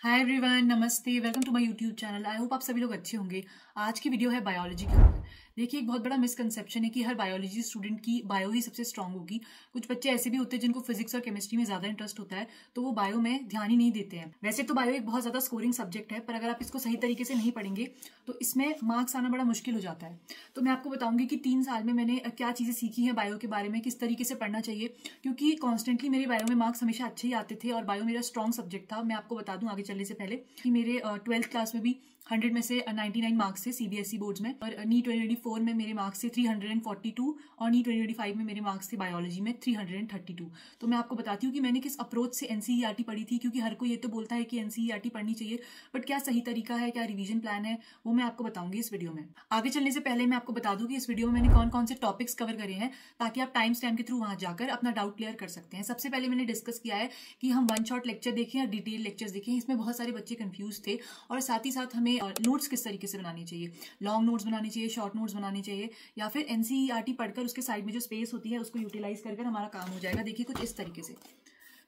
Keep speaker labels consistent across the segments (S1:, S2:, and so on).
S1: हाय everyone, नमस्ते, welcome to my YouTube channel. I hope आप सभी लोग अच्छे होंगे। आज की वीडियो है बायोलॉजी के ऊपर। देखिए, एक बहुत बड़ा मिसकंसेप्शन है कि हर बायोलॉजी स्टूडेंट की बायो ही सबसे स्ट्रांग होगी। कुछ बच्चे ऐसे भी होते हैं जिनको फिजिक्स और केमिस्ट्री में ज्यादा इंटरेस्ट होता है, तो वो बायो में ध्यान ही नहीं देते हैं। वैसे तो बायो एक बहुत ज्यादा स्कोरिंग सब्जेक्ट है, पर अगर आप इसको सही तरीके से नहीं पढ़ेंगे तो इसमें मार्क्स आना बड़ा मुश्किल हो जाता है। तो मैं आपको बताऊंगी कि 3 साल में मैंने क्या चीजें सीखी हैं बायो के बारे में, किस तरीके से पढ़ना चाहिए, क्योंकि कॉन्स्टेंटली मेरे बायो में मार्क्स हमेशा अच्छे ही आते थे और बायो मेरा स्ट्रॉन्ग सब्जेक्ट था। मैं आपको बता दूं आगे चलने से पहले कि मेरे 12th क्लास में भी 100 में से 99 मार्क्स थे सीबीएसई बोर्ड्स में, और नी 2024 में मेरे मार्क्स थे 342 और नी 2025 में मेरे मार्क्स थे बायोलॉजी में 332। तो मैं आपको बताती हूँ कि मैंने किस अप्रोच से एनसीईआरटी पढ़ी थी, क्योंकि हर कोई ये तो बोलता है कि एनसीईआरटी पढ़नी चाहिए, बट क्या सही तरीका है, क्या रिवीजन प्लान है, वो मैं आपको बताऊंगी इस वीडियो में। आगे चलने से पहले मैं आपको बता दूं कि इस वीडियो में मैंने कौन कौन से टॉपिक्स कवर करे हैं, ताकि आप टाइम स्टैम्प के थ्रू वहां जाकर अपना डाउट क्लियर कर सकते हैं। सबसे पहले मैंने डिस्कस किया है कि हम वन शॉट लेक्चर देखें या डिटेल लेक्चर्स देखें। इसमें बहुत सारे बच्चे कंफ्यूज थे, और साथ ही साथ हमें नोट्स किस तरीके से बनानी चाहिए, लॉन्ग नोट्स बनानी चाहिए, शॉर्ट नोट्स बनानी चाहिए, या फिर एनसीईआरटी पढ़कर उसके साइड में जो स्पेस होती है उसको यूटिलाइज कर हमारा काम हो जाएगा। देखिए, कुछ इस तरीके से।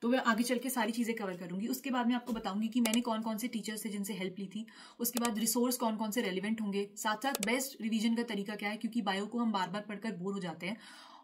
S1: तो मैं आगे चल के सारी चीजें कवर करूंगी। उसके बाद मैं आपको बताऊंगी कि मैंने कौन कौन से टीचर्स थे जिनसे हेल्प ली थी। उसके बाद रिसोर्स कौन कौन से रेलिवेंट होंगे, साथ साथ बेस्ट रिवीजन का तरीका क्या है, क्योंकि बायो को हम बार बार पढ़कर बोर हो जाते हैं।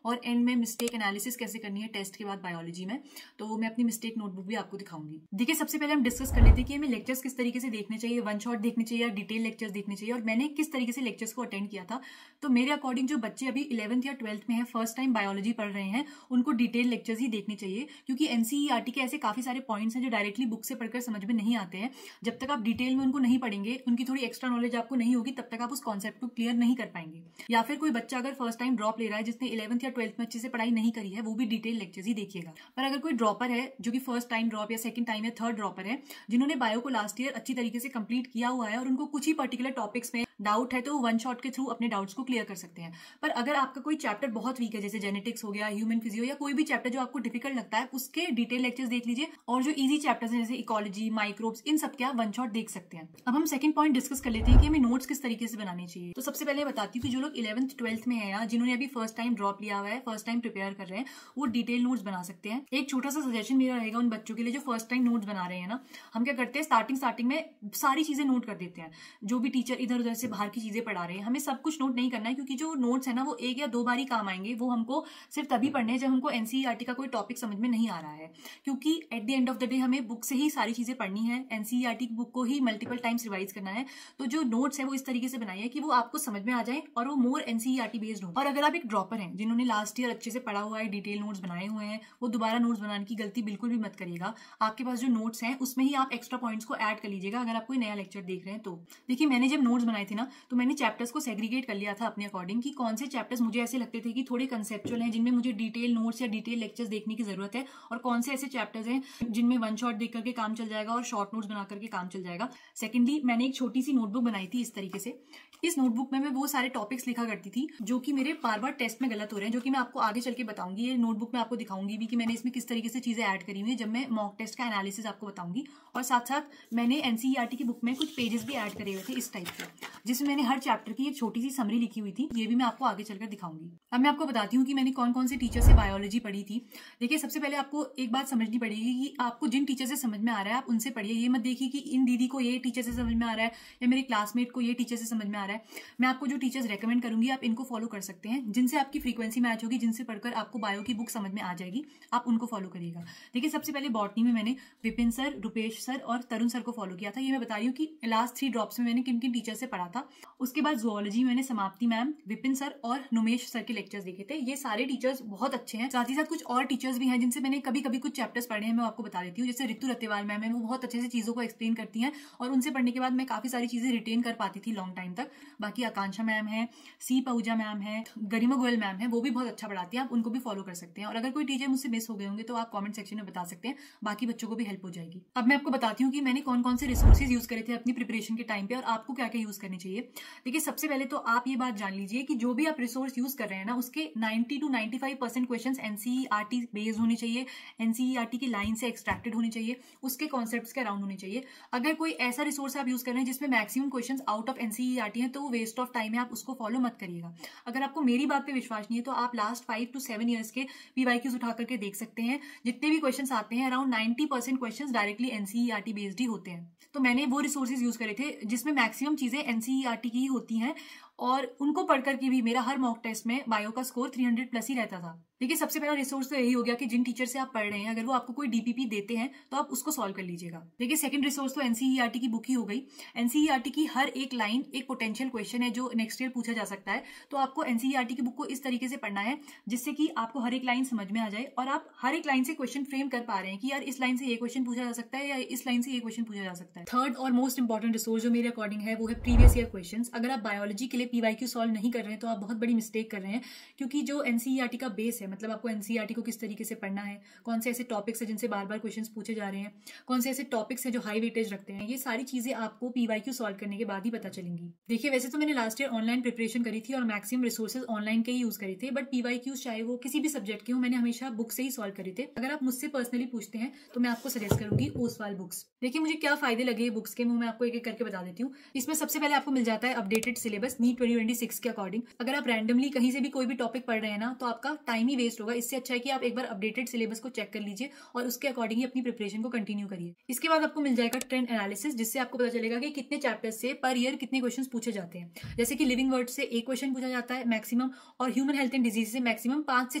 S1: और एंड में मिस्टेक एनालिसिस कैसे करनी है टेस्ट के बाद बायोलॉजी में, तो मैं अपनी मिस्टेक नोटबुक भी आपको दिखाऊंगी। देखिए, सबसे पहले हम डिस्कस कर लेते हैं कि हमें लेक्चर्स किस तरीके से देखने चाहिए, वन शॉट देखने चाहिए या डिटेल लेक्चर्स देखने चाहिए, और मैंने किस तरीके से लेक्चर्स को अटेंड किया था। तो मेरे अकॉर्डिंग जो बच्चे अभी 11th या 12th में है, फर्स्ट टाइम बायोलॉजी पढ़ रहे हैं, उनको डिटेल लेक्चर्स ही देखने चाहिए, क्योंकि एनसीईआरटी के ऐसे काफी सारे पॉइंट्स हैं जो डायरेक्टली बुक से पढ़कर समझ में नहीं आते हैं। जब तक आप डिटेल में उनको नहीं पढ़ेंगे, उनकी थोड़ी एक्स्ट्रा नॉलेज आपको नहीं होगी, तब तक आप उस कॉन्सेप्ट को क्लियर नहीं कर पाएंगे। या फिर कोई बच्चा अगर फर्स्ट टाइम ड्रॉप ले रहा है, जिसने 11th या 12th में अच्छे से पढ़ाई नहीं करी है, वो भी डिटेल लेक्चर्स ही देखिएगा। पर अगर कोई ड्रॉपर है जो कि फर्स्ट टाइम ड्रॉप या सेकंड टाइम या थर्ड ड्रॉपर है, जिन्होंने बायो को लास्ट ईयर अच्छी तरीके से कंप्लीट किया हुआ है और उनको कुछ ही पर्टिकुलर टॉपिक्स में डाउट है, तो वो वन शॉट के थ्रू अपने डाउट्स को क्लियर कर सकते हैं। पर अगर आपका कोई चैप्टर बहुत वीक है, जैसे जेनेटिक्स हो गया, ह्यूमन फिजियो, या कोई भी चैप्टर जो आपको डिफिकल्ट लगता है, उसके डिटेल लेक्चर्स देख लीजिए। और जो इजी चैप्टर्स हैं जैसे इकोलॉजी, माइक्रोब्स, इन सब के आप वन शॉट देख सकते हैं। अब हम सेकंड पॉइंट डिस्कस कर लेते हैं कि हमें नोट्स किस तरीके से बनाने चाहिए। तो सबसे पहले बताती हूँ कि जो लोग 11th 12th में है या जिन्होंने अभी फर्स्ट टाइम ड्रॉप लिया हुआ है, फर्स्ट टाइम प्रिपेयर कर रहे हैं, वो डिटेल नोट्स बना सकते हैं। एक छोटा सा सजेशन मेरा रहेगा उन बच्चों के लिए जो फर्स्ट टाइम नोट्स बना रहे हैं ना। हम क्या करते हैं, स्टार्टिंग में सारी चीजें नोट कर देते हैं। जो भी टीचर इधर उधर से बाहर की चीजें पढ़ा रहे हैं, हमें सब कुछ नोट नहीं करना है, क्योंकि जो नोट्स है ना, वो 1 या 2 बार ही काम आएंगे। वो हमको सिर्फ तभी पढ़ने हैं जब हमको एनसीईआरटी का कोई टॉपिक समझ में नहीं आ रहा है, क्योंकि at the end of the day हमें बुक से ही सारी चीजें पढ़नी है। एनसीईआरटी की बुक को ही मल्टीपल टाइम्स रिवाइज करना है। तो जो नोट्स है वो इस तरीके से बनाइए कि वो आपको समझ में आ जाए और वो मोर एनसीईआरटी बेस्ड हो। और अगर आप एक ड्रॉपर हैं जिन्होंने लास्ट ईयर अच्छे से पढ़ा हुआ है, डिटेल नोट्स बनाए हुए हैं, वो दोबारा नोट्स बनाने की गलती बिल्कुल भी मत करिएगा। आपके पास जो नोट्स हैं उसमें ही आप एक्स्ट्रा पॉइंट्स को ऐड कर लीजिएगा अगर आप कोई नया लेक्चर देख रहे हैं तो। देखिए, मैंने जब नोट्स बनाए थे ना, तो मैंने चैप्टर्स को सेग्रीगेट कर लिया था अपने अकॉर्डिंग कि कौन से चैप्टर्स मुझे ऐसे लगते थे कि थोड़े कंसेप्चुअल हैं, जिनमें मुझे डिटेल नोट्स या डिटेल लेक्चर्स देखने की जरूरत है, और कौन से ऐसे चैप्टर्स हैं जिनमें वन शॉट देख करके काम चल जाएगा और शॉर्ट नोट्स बना करके काम चल जाएगा। सेकेंडली, मैंने एक छोटी सी नोटबुक बनाई थी इस तरीके से। इस नोटबुक में मैं वो सारे टॉपिक्स लिखा करती थी जो कि मेरे बार बार टेस्ट में गलत हो रहे हैं, जो कि मैं आपको आगे चल के बताऊंगी। ये नोटबुक में आपको दिखाऊंगी भी कि मैंने इसमें किस तरीके से चीजें ऐड करी हुई है, जब मैं मॉक टेस्ट का एनालिसिस आपको बताऊंगी। और साथ साथ मैंने एनसीईआरटी की बुक में कुछ पेजेस भी ऐड करे हुए थे इस टाइप से, जिसमें मैंने हर चैप्टर की एक छोटी सी समरी लिखी हुई थी। ये भी मैं आपको आगे चलकर दिखाऊंगी। अब मैं आपको बताती हूँ कि मैंने कौन कौन से टीचर से बायोलॉजी पढ़ी थी। देखिए, सबसे पहले आपको एक बात समझनी पड़ेगी कि आपको जिन टीचर से समझ में आ रहा है आप उनसे पढ़िए। ये मत देखिए कि इन दीदी को ये टीचर से समझ में आ रहा है या मेरे क्लासमेट को ये टीचर से समझ में आ रहा है। मैं आपको जो टीचर्स रेकमेंड करूंगी आप इनको फॉलो कर सकते हैं, जिनसे आपकी फ्रीक्वेंसी मैच होगी, जिनसे पढ़कर आपको बायो की बुक समझ में आ जाएगी, आप उनको फॉलो करिएगा। देखिए, सबसे पहले बॉटनी में मैंने विपिन सर, रुपेश सर और तरुण सर को फॉलो किया था। ये मैं बता रही हूँ कि लास्ट 3 ड्रॉप्स में मैंने किन किन टीचर से पढ़ा था। उसके बाद जूलॉजी में मैंने समाप्ति मैम, विपिन सर और नुमेश सर के लेक्चर्स देखे थे। ये सारे टीचर्स बहुत अच्छे हैं। साथ ही साथ कुछ और टीचर्स भी हैं जिनसे मैंने कभी कभी कुछ चैप्टर्स पढ़े हैं, मैं आपको बता देती हूँ। जैसे ऋतु रतेवाल मैम है, वो बहुत अच्छे से चीजों को एक्सप्लेन करती हैं, और उनसे पढ़ने के बाद मैं काफी सारी चीजें रिटेन कर पाती थी लॉन्ग टाइम तक। बाकी आकांक्षा मैम है, सी पहुजा मैम है, गरिमा गोयल मैम है, वो भी बहुत अच्छा पढ़ाती हैं, आप उनको भी फॉलो कर सकते हैं। और अगर कोई टीचर मुझसे मिस हो गए होंगे तो आप कमेंट सेक्शन में बता सकते हैं, बाकी बच्चों को भी हेल्प हो जाएगी। अब मैं आपको बताती हूँ कि मैंने कौन कौन से रिसोर्सेज यूज करे थे अपनी प्रिपरेशन के टाइम पे, और आपको क्या क्या यूज करने चाहिए। देखिए सबसे पहले तो आप ये बात जान लीजिए कि जो भी आप रिसोर्स यूज कर रहे हैं ना, उसके 90 to 95% क्वेश्चंस एनसीईआरटी बेस्ड होने चाहिए, एनसीईआरटी की लाइन से एक्सट्रैक्टेड होने चाहिए, उसके कॉन्सेप्ट्स के अराउंड होने चाहिए। अगर कोई ऐसा रिसोर्स आप यूज कर रहे हैं जिसमें maximum questions out of NCERT हैं, तो वो वेस्ट ऑफ टाइम है, आप उसको फॉलो मत करिएगा। अगर आपको मेरी बात पे विश्वास नहीं है तो आप लास्ट 5 to 7 ईयर्स के पीवाईक्यूज उठा करके देख सकते हैं। जितने भी क्वेश्चंस आते हैं around 90% questions directly NCERT based ही होते हैं। तो मैंने वो रिसोर्सेज यूज करे थे जिसमें मैक्सिमम चीजें एनसीईआरटी की ही होती हैं, और उनको पढ़कर के भी मेरा हर मॉक टेस्ट में बायो का स्कोर 300 प्लस ही रहता था। देखिए सबसे पहला रिसोर्स तो यही हो गया कि जिन टीचर से आप पढ़ रहे हैं अगर वो आपको कोई डीपीपी देते हैं तो आप उसको सॉल्व कर लीजिएगा। देखिए सेकंड रिसोर्स तो एनसीईआरटी की बुक ही हो गई। एनसीईआरटी की हर एक लाइन एक पोटेंशियल क्वेश्चन है जो नेक्स्ट ईयर पूछा जा सकता है। तो आपको एनसीईआरटी की बुक को इस तरीके से पढ़ना है जिससे कि आपको हर एक लाइन समझ में आ जाए और आप हर एक लाइन से क्वेश्चन फ्रेम कर पा रहे हैं कि यार इस लाइन से ये क्वेश्चन पूछा जा सकता है या इस लाइन से ये क्वेश्चन पूछा जा सकता है। थर्ड और मोस्ट इंपॉर्टेंट रिसोर्स जो मेरे अकॉर्डिंग है वो है प्रीवियस ईयर क्वेश्चंस। अगर आप बायोलॉजी के लिए पीवाईक्यू सॉल्व नहीं कर रहे हैं तो आप बहुत बड़ी मिस्टेक कर रहे हैं, क्योंकि जो एनसीईआरटी का बेस है, मतलब आपको एनसीईआरटी को किस तरीके से पढ़ना है, कौन से ऐसे टॉपिक्स हैं जिनसे बार बार क्वेश्चंस पूछे जा रहे हैं, कौन से ऐसे टॉपिक्स हैं जो हाई वेटेज रखते हैं, ये सारी चीजें आपको पीवाईक्यू सॉल्व करने के बाद ही पता चलेंगी। देखिए वैसे तो मैंने लास्ट ईयर ऑनलाइन प्रिपरेशन करी थी और मैक्सिमम रिसोर्सेज ऑनलाइन के ही यूज करे थे, बट पीवाईक्यूज चाहे वो किसी भी सब्जेक्ट के हो, मैंने हमेशा बुक से ही सॉल्व करे थे। अगर आप मुझसे पर्सनली पूछते हैं तो मैं आपको सजेस्ट करूंगी ओसवाल बुक्स। देखिए मुझे क्या फायदे लगे बुक्स के, मैं आपको एक एक करके बता देती हूँ। इसमें सबसे पहले आपको मिल जाता है अपडेटेड सिलेबस नीट 2026 के अकॉर्डिंग। अगर आप रैंडमली कहीं से भी कोई भी टॉपिक पढ़ रहे हैं ना तो आपका टाइम ही वेस्ट होगा। इससे अच्छा है कि आप एक बार अपडेटेड सिलेबस को चेक कर लीजिए और उसके अकॉर्डिंग ही अपनी प्रिपरेशन को कंटिन्यू करिए। इसके बाद आपको मिल जाएगा ट्रेंड एनालिसिस, जिससे आपको पता चलेगा कि कितने चैप्टर्स से पर ईयर कितने क्वेश्चंस पूछे जाते हैं। जैसे कि लिविंग वर्ड से एक क्वेश्चन पूछा जाता है मैक्सिमम, और ह्यूमन हेल्थ एंड डिजीज से मैक्सिमम 5 से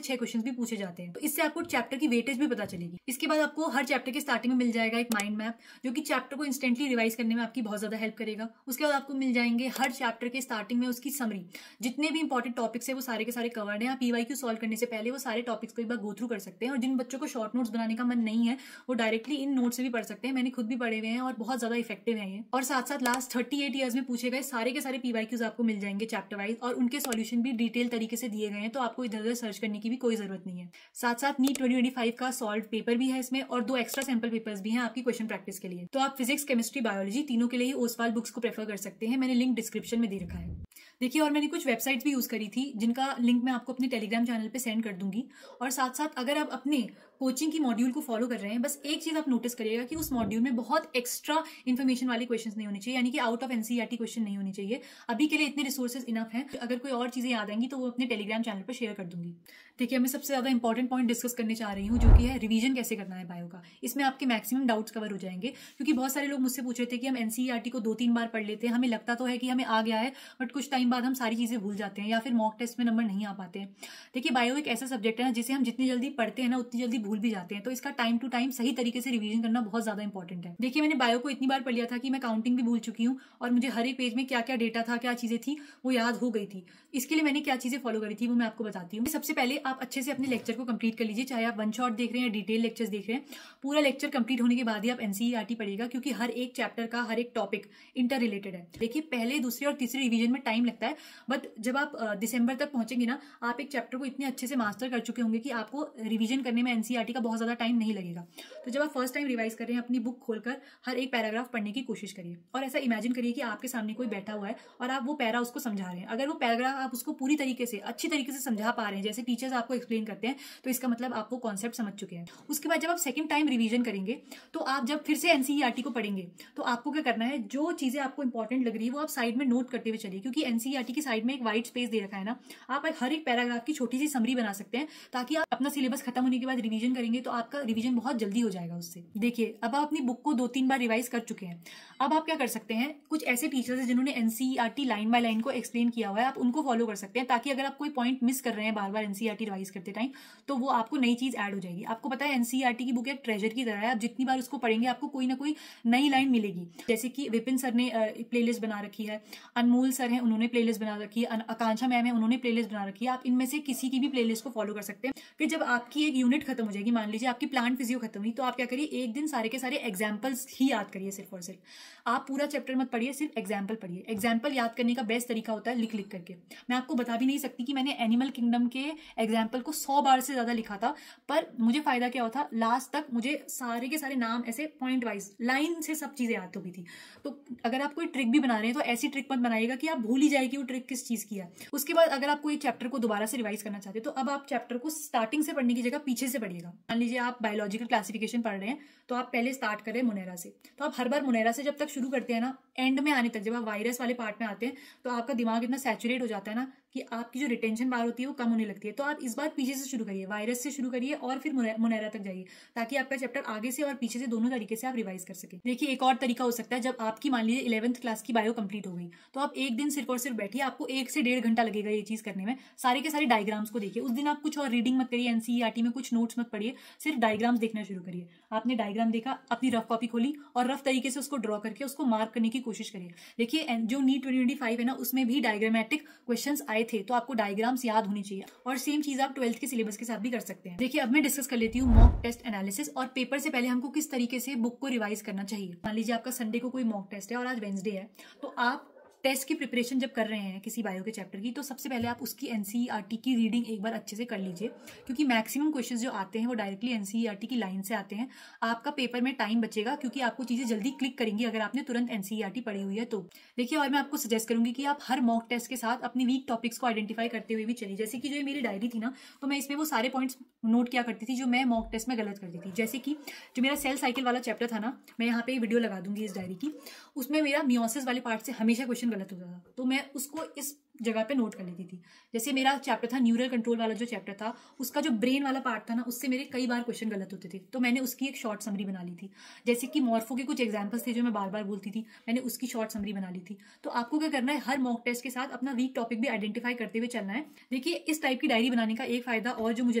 S1: 6 क्वेश्चन भी पूछे जाते हैं। तो इससे आपको चैप्टर की वेटेज भी पता चलेगी। इसके बाद आपको हर चैप्टर के स्टार्टिंग में मिल जाएगा एक माइंड मैप, जो कि चैप्टर को इंस्टेंटली रिवाइज करने में आपकी बहुत ज्यादा हेल्प करेगा। उसके बाद आपको मिल जाएंगे हर चैप्टर के स्टार्टिंग में उसकी समरी, जितने भी इंपॉर्टेंट टॉपिक्स है वो सारे के सारे कवर्ड हैं। आप पीवाईक्यू सॉल्व करने से पहले वो सारे टॉपिक्स को एक बार गो थ्रू कर सकते हैं, और जिन बच्चों को शॉर्ट नोट्स बनाने का मन नहीं है वो डायरेक्टली इन नोट्स से भी पढ़ सकते हैं। मैंने खुद भी पढ़े हुए हैं और बहुत ज्यादा इफेक्टिव है ये। और साथ साथ लास्ट 38 ईयर्स में पूछे गए सारे के सारे पीवाईक्यूज आपको मिल जाएंगे चैप्टर वाइज, और उनके सॉल्यूशन भी डिटेल तरीके से दिए गए हैं, तो आपको इधर उधर सर्च करने की भी कोई जरूरत नहीं है। साथ साथ नीट 2025 का सॉल्व पेपर भी है इसमें, और 2 एक्स्ट्रा सैंपल पेपर्स भी हैं आपकी क्वेश्चन प्रैक्टिस के लिए। तो आप फिजिक्स, केमिस्ट्री, बायोलॉजी तीनों के लिए ही ओसवाल बुक्स को प्रेफर कर सकते हैं। मैंने लिंक डिस्क्रिप्शन में दे रखा है। देखिए और मैंने कुछ वेबसाइट्स भी यूज करी थी जिनका लिंक मैं आपको अपने टेलीग्राम चैनल पे सेंड कर दूंगी। और साथ साथ अगर आप अपने कोचिंग की मॉड्यूल को फॉलो कर रहे हैं, बस एक चीज आप नोटिस करिएगा कि उस मॉड्यूल में बहुत एक्स्ट्रा इन्फॉर्मेशन वाले क्वेश्चंस नहीं होने चाहिए, यानी कि आउट ऑफ एनसीईआरटी क्वेश्चन नहीं होने चाहिए। अभी के लिए इतने रिसोर्सेज इनफ हैं। अगर कोई और चीजें याद आएंगी तो वो अपने टेलीग्राम चैनल पर शेयर कर दूंगी। देखिए मैं सबसे ज्यादा इंपॉर्टेंट पॉइंट डिस्कस करने चाह रही हूँ, जो कि है रिवीजन कैसे करना है बायो का। इसमें आपके मैक्सिमम डाउट्स कवर हो जाएंगे, क्योंकि बहुत सारे लोग मुझसे पूछ रहे थे कि हम एनसीईआरटी को 2-3 बार पढ़ लेते हैं, हमें लगता तो है कि हमें आ गया है, बट कुछ टाइम बाद हम सारी चीजें भूल जाते हैं या फिर मॉक टेस्ट में नंबर नहीं आ पाते हैं। देखिए बायो एक ऐसा सब्जेक्ट है ना जिसे हम जितनी जल्दी पढ़ते हैं ना उतनी जल्दी भूल भी जाते हैं, तो इसका टाइम टू टाइम सही तरीके से रिवीजन करना बहुत ज्यादा इंपॉर्टेंट है। देखिए मैंने बायो को इतनी बार पढ़ लिया था कि मैं काउंटिंग भी भूल चुकी हूँ, और मुझे हर एक पेज में क्या क्या डेटा था, क्या चीजें थी, वो याद हो गई थी। इसके लिए मैंने क्या चीजें फॉलो करी थी वो मैं आपको बताती हूँ। सबसे पहले आप अच्छे से अपने लेक्चर को कंप्लीट कर लीजिए, चाहे आप वन शॉट देख रहे हैं या डिटेल लेक्चर्स देख रहे हैं। पूरा लेक्चर कंप्लीट होने के बाद ही आप एनसीईआरटी पढ़िएगा, क्योंकि हर एक चैप्टर का हर एक टॉपिक इंटर रिलेटेड है। देखिए पहले, दूसरे और तीसरे रिवीजन में टाइम लगता है, बट जब आप दिसंबर तक पहुंचेंगे ना, आप एक चैप्टर को इतने अच्छे से मास्टर कर चुके होंगे कि आपको रिवीजन करने में एनसीईआरटी का बहुत ज्यादा टाइम नहीं लगेगा। तो जब आप फर्स्ट टाइम रिवाइज कर रहे हैं, अपनी बुक खोलकर हर एक पैराग्राफ पढ़ने की कोशिश करिए, और ऐसा इमेजिन करिए कि आपके सामने कोई बैठा हुआ है और आप वो पैरा उसको समझा रहे हैं। अगर वो पैराग्राफ आप उसको पूरी तरीके से, अच्छी तरीके से समझा पा रहे हैं, जैसे टीचर्स आपको एक्सप्लेन करते हैं, तो इसका मतलब आप वो कॉन्सेप्ट समझ चुके हैं। उसके बाद जब आप सेकंड टाइम रिवीजन करेंगे, तो आप जब फिर से एनसीईआरटी को पढ़ेंगे, तो आपको क्या करना है, जो चीजें आपको इंपॉर्टेंट लग रही है वो आप साइड में नोट करते हुए चलिए, क्योंकि एनसीईआरटी की साइड में एक वाइट स्पेस दे रखा है ना, आप हर एक पैराग्राफ की छोटी सी समरी बना सकते हैं, ताकि आप अपना सिलेबस खत्म होने के बाद रिवीजन करेंगे तो आपका रिवीजन बहुत जल्दी हो जाएगा उससे। देखिए अब आप अपनी बुक को 2-3 बार रिवाइज कर चुके हैं, अब आप क्या कर सकते हैं, कुछ ऐसे टीचर्स हैं जिन्होंने एनसीईआरटी लाइन बाय लाइन को एक्सप्लेन किया हुआ है, आप उनको फॉलो कर सकते हैं, ताकि अगर आप कोई पॉइंट मिस कर रहे हैं बार बार एनसीईआरटी रिवाइज करते टाइम, तो वो आपको नई चीज ऐड हो जाएगी। आपको पता है एनसीईआरटी की बुक एक ट्रेजर की तरह है, आप जितनी बार उसको पढ़ेंगे आपको कोई ना कोई नई लाइन मिलेगी। जैसे कि विपिन सर ने प्लेलिस्ट बना रखी है, अनमोल सर हैं, उन्होंने प्लेलिस्ट बना रखी है, आकांक्षा मैम है उन्होंने प्लेलिस्ट बना रखी है, आप इनमें से किसी की भी प्लेलिस्ट को फॉलो कर सकते हैं। फिर जब आपकी एक यूनिट खत्म हो जाएगी, मान लीजिए आपकी प्लांट फिजियो खत्म हुई, तो आप क्या करिए, एक दिन सारे के सारे एग्जाम्पल्स ही याद करिए, सिर्फ और सिर्फ। आप पूरा चैप्टर मत पढ़िए, सिर्फ एग्जाम्पल पढ़िए। एग्जाम्पल याद करने का बेस्ट तरीका होता है लिख लिख करके। मैं आपको बता भी नहीं सकती कि मैंने एनिमल किंगडम के एग्जाम्पल को 100 बार से ज्यादा लिखा था, पर मुझे फायदा क्या होता, लास्ट तक मुझे सारे के सारे नाम ऐसे पॉइंट वाइज लाइन से सब चीजें याद हो गई थी। तो अगर आप कोई ट्रिक भी बना रहे हैं तो ऐसी ट्रिक मत बनाइएगा कि आप भूल ही जाए कि वो ट्रिक किस चीज की है। उसके बाद अगर आप कोई चैप्टर को दोबारा से रिवाइज करना चाहते हैं, तो अब आप चैप्टर को स्टार्टिंग से पढ़ने की जगह पीछे से पढ़िएगा। मान लीजिए आप बायोलॉजिकल क्लासिफिकेशन पढ़ रहे हैं, तो आप पहले स्टार्ट कर रहे हैं मुनैरा से, तो आप हर बार मुनैरा से जब तक शुरू करते हैं ना, एंड में आने तक जब आप वायरस वाले पार्ट में आते हैं, तो आपका दिमाग इतना सैचुरेट हो जाता है ना कि आपकी जो रिटेंशन बार होती है वो कम होने लगती है। तो आप इस बार पीछे से शुरू करिए, वायरस से शुरू करिए और फिर मुनैरा तक जाइए, ताकि आपका चैप्टर आगे से और पीछे से दोनों तरीके से आप रिवाइज कर सके। देखिए एक और तरीका हो सकता है, जब आपकी मान लीजिए 11th क्लास की बायो कंप्लीट हो गई, तो आप एक दिन सिर्फ और सिर्फ बैठिए, आपको 1 से 1.5 घंटा लगेगा ये चीज करने में। सारे के सारे डायग्राम्स को देखिए, उस दिन आप कुछ और रीडिंग मत करिए, एनसीईआरटी में कुछ नोट्स मत पढ़िए, सिर्फ डायग्राम्स देखना शुरू करिए। आपने डायग्राम देखा, अपनी रफ कॉपी खोली और रफ तरीके से उसको ड्रॉ करके उसको मार्क करने की कोशिश करिए। देखिए जो नीट 2025 है ना, उसमें भी डायग्रामेटिक क्वेश्चंस आए थे, तो आपको डायग्राम्स याद होनी चाहिए। और सेम चीज आप 12th के सिलेबस के साथ भी कर सकते हैं। देखिए अब मैं डिस्कस कर लेती हूँ मॉक टेस्ट एनालिसिस और पेपर से पहले हमको किस तरीके से बुक को रिवाइज करना चाहिए। मान लीजिए आपका संडे को कोई मॉक टेस्ट है और आज वेंसडे है, तो आप टेस्ट की प्रिपरेशन जब कर रहे हैं किसी बायो के चैप्टर की, तो सबसे पहले आप उसकी एनसीईआरटी की रीडिंग एक बार अच्छे से कर लीजिए, क्योंकि मैक्सिमम क्वेश्चंस जो आते हैं वो डायरेक्टली एनसीईआरटी की लाइन से आते हैं। आपका पेपर में टाइम बचेगा, क्योंकि आपको चीजें जल्दी क्लिक करेंगी अगर आपने तुरंत एनसीईआरटी पढ़ी हुई है तो। देखिए और मैं आपको सजेस्ट करूंगी कि आप हर मॉक टेस्ट के साथ अपनी वीक टॉपिक्स को आइडेंटिफाई करते हुए भी चलिए। जैसे कि जो मेरी डायरी थी ना, तो मैं इसमें वो सारे पॉइंट्स नोट किया करती थी जो मैं मॉक टेस्ट में गलत करती थी। जैसे कि जो मेरा सेल साइकिल वाला चैप्टर था ना, मैं यहाँ पे वीडियो लगा दूंगी इस डायरी की, उसमें मेरा मियोसिस वाले पार्ट से हमेशा क्वेश्चन गलत होता था, तो मैं उसको इस जगह पे नोट कर लेती थी। जैसे मेरा चैप्टर था न्यूरल कंट्रोल वाला जो चैप्टर था, उसका जो ब्रेन वाला पार्ट था ना, उससे मेरे कई बार क्वेश्चन गलत होते थे, तो मैंने उसकी एक शॉर्ट समरी बना ली थी। जैसे कि मॉर्फो के कुछ एग्जांपल्स थे जो मैं बार बार बोलती थी, मैंने उसकी शॉर्ट समरी बना ली थी। तो आपको क्या करना है, हर मॉक टेस्ट के साथ अपना वीक टॉपिक भी आइडेंटिफाई करते हुए चलना है। देखिए इस टाइप की डायरी बनाने का एक फायदा और जो मुझे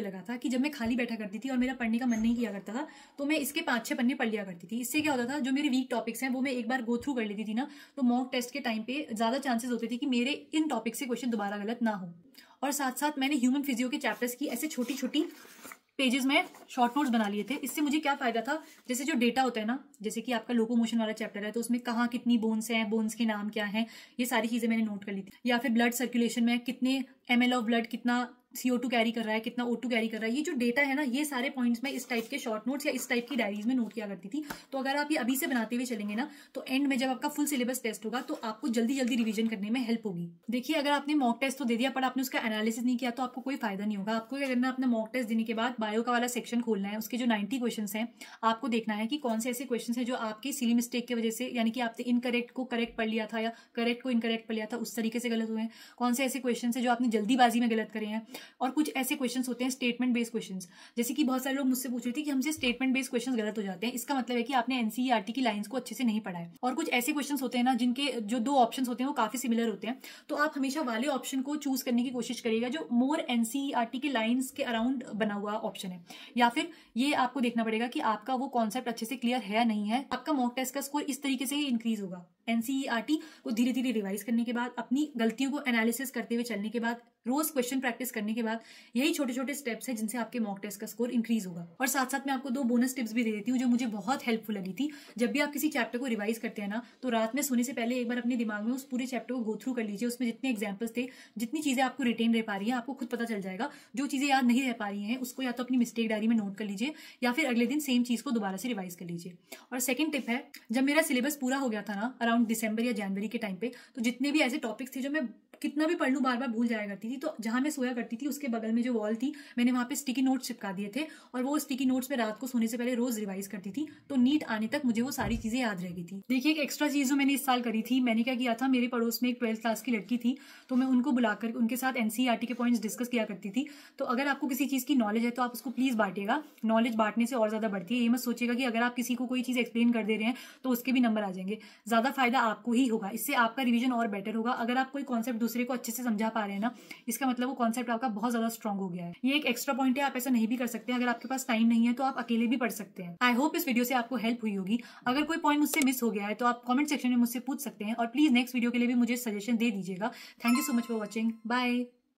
S1: लगा था, कि जब मैं खाली बैठा करती थी और मेरा पढ़ने का मन नहीं किया करता था, तो मैं इसके 5-6 पन्ने पढ़ लिया करती थी। इससे क्या होता था, जो मेरे वीक टॉपिक्स हैं वो मैं एक बार गो थ्रू कर लेती थी ना, तो मॉक टेस्ट के टाइम पे ज्यादा चांसेस होते थे कि मेरे इन टॉपिक से क्वेश्चन दोबारा गलत ना हो। और साथ साथ मैंने ह्यूमन फिजियो के चैप्टर्स की ऐसे छोटी छोटी पेजेस में शॉर्ट नोट्स बना लिए थे। इससे मुझे क्या फायदा था, जैसे जो डेटा होता है ना, जैसे कि आपका लोकोमोशन वाला चैप्टर है, तो उसमें कहाँ कितनी बोन्स हैं, बोन्स के नाम क्या हैं, ये सारी चीजें मैंने नोट कर ली थी। या फिर ब्लड सर्कुलेशन में कितने ml ऑफ ब्लड कितना CO2 कैरी कर रहा है, कितना O2 कैरी कर रहा है, ये जो डेटा है ना, ये सारे पॉइंट्स में इस टाइप के शॉर्ट नोट्स या इस टाइप की डायरीज में नोट किया करती थी। तो अगर आप ये अभी से बनाते हुए चलेंगे ना, तो एंड में जब आपका फुल सिलेबस टेस्ट होगा, तो आपको जल्दी जल्दी रिवीजन करने में हेल्प होगी। देखिए अगर आपने मॉक टेस्ट तो दे दिया, पर आपने उसका एनालिसिस नहीं किया, तो आपको कोई फायदा नहीं होगा। आपको क्या करना है, अपना मॉक टेस्ट देने के बाद बायो का वाला सेक्शन खोलना है, उसके जो 90 क्वेश्चन हैं आपको देखना है कि कौन से ऐसे क्वेश्चन हैं जो आपके सिली मिस्टेक की वजह से, यानी कि आपने इनकरेक्ट को करेक्ट पढ़ लिया था या करेक्ट को इनकरेक्ट पढ़ लिया था, उस तरीके से गलत हुए हैं। कौन से ऐसे क्वेश्चन है जो आपने जल्दीबाजी में गलत करे हैं। और कुछ ऐसे क्वेश्चंस होते हैं स्टेटमेंट बेस्ड क्वेश्चंस, जैसे कि बहुत सारे लोग मुझसे पूछ रहे थे कि हमसे स्टेटमेंट बेस्ड क्वेश्चंस गलत हो जाते हैं, इसका मतलब है कि आपने एनसीईआरटी की लाइंस को अच्छे से नहीं पढ़ा है। और कुछ ऐसे क्वेश्चंस होते हैं ना, जिनके जो 2 ऑप्शंस होते हैं वो काफी सिमिलर होते हैं, तो आप हमेशा वाले ऑप्शन को चूज करने की कोशिश करिएगा जो मोर एनसीईआरटी की लाइंस के अराउंड बना हुआ ऑप्शन है। या फिर ये आपको देखना पड़ेगा कि आपका वो कॉन्सेप्ट अच्छे से क्लियर है या नहीं है। आपका मॉक टेस्ट का स्कोर इस तरीके से ही इंक्रीज होगा। एनसीईआरटी को धीरे धीरे रिवाइज करने के बाद, अपनी गलतियों को एनालिसिस करते हुए चलने के बाद, रोज क्वेश्चन प्रैक्टिस करने के बाद, यही छोटे छोटे स्टेप्स हैं जिनसे आपके मॉक टेस्ट का स्कोर इंक्रीज होगा। और साथ साथ मैं आपको 2 बोनस टिप्स भी दे देती हूँ जो मुझे बहुत हेल्पफुल लगी थी। जब भी आप किसी चैप्टर को रिवाइज करते हैं ना, तो रात में सोने से पहले एक बार अपने दिमाग में उस पूरे चैप्टर को गो थ्रू कर लीजिए। उसमें जितने एग्जाम्पल्स थे, जितनी चीजें आपको रिटेन रह पा रही है, आपको खुद पता चल जाएगा। जो चीजें याद नहीं रह पा रही हैं, उसको या तो अपनी मिस्टेक डायरी में नोट कर लीजिए, या फिर अगले दिन सेम चीज को दोबारा से रिवाइज कर लीजिए। और सेकंड टिप है, जब मेरा सिलेबस पूरा हो गया था ना, अराउंड दिसंबर या जनवरी के टाइम पे, तो जितने भी ऐसे टॉपिक्स थे जो मैं कितना भी पढ़ लूं बार बार भूल जाया करती थी, तो जहां मैं सोया करती थी उसके बगल में जो वॉल थी, मैंने वहां पे स्टिकी नोट्स चिपका दिए थे, और वो स्टिकी नोट्स में रात को सोने से पहले रोज रिवाइज करती थी, तो नीट आने तक मुझे वो सारी चीजें याद रह गई थी। देखिए एक एक्स्ट्रा चीज जो मैंने इस साल करी थी, मैंने क्या किया था, मेरे पड़ोस में एक 12th क्लास की लड़की थी, तो मैं उनको बुलाकर उनके साथ एनसीईआरटी के पॉइंट्स डिस्कस किया करती थी। तो अगर आपको किसी चीज की नॉलेज है तो आप उसको प्लीज बांटिएगा। नॉलेज बांटने से और ज्यादा बढ़ती है। ये मत सोचिएगा कि अगर आप किसी को कोई चीज एक्सप्लेन कर दे रहे हैं तो उसके भी नंबर आ जाएंगे। ज्यादा फायदा आपको ही होगा, इससे आपका रिविजन और बेटर होगा। अगर आप कोई कॉन्सेप्ट दूसरे को अच्छे से समझा पा रहे हैं ना, इसका मतलब वो कॉन्सेप्ट आपका बहुत ज्यादा स्ट्रांग हो गया है। ये एक एक्स्ट्रा पॉइंट है, आप ऐसा नहीं भी कर सकते हैं। अगर आपके पास टाइम नहीं है तो आप अकेले भी पढ़ सकते हैं। आई होप इस वीडियो से आपको हेल्प हुई होगी। अगर कोई पॉइंट मुझसे मिस हो गया है तो आप कमेंट सेक्शन में मुझसे पूछ सकते हैं, और प्लीज नेक्स्ट वीडियो के लिए भी मुझे सजेशन दे दीजिएगा। Thank you so much for watching. Bye.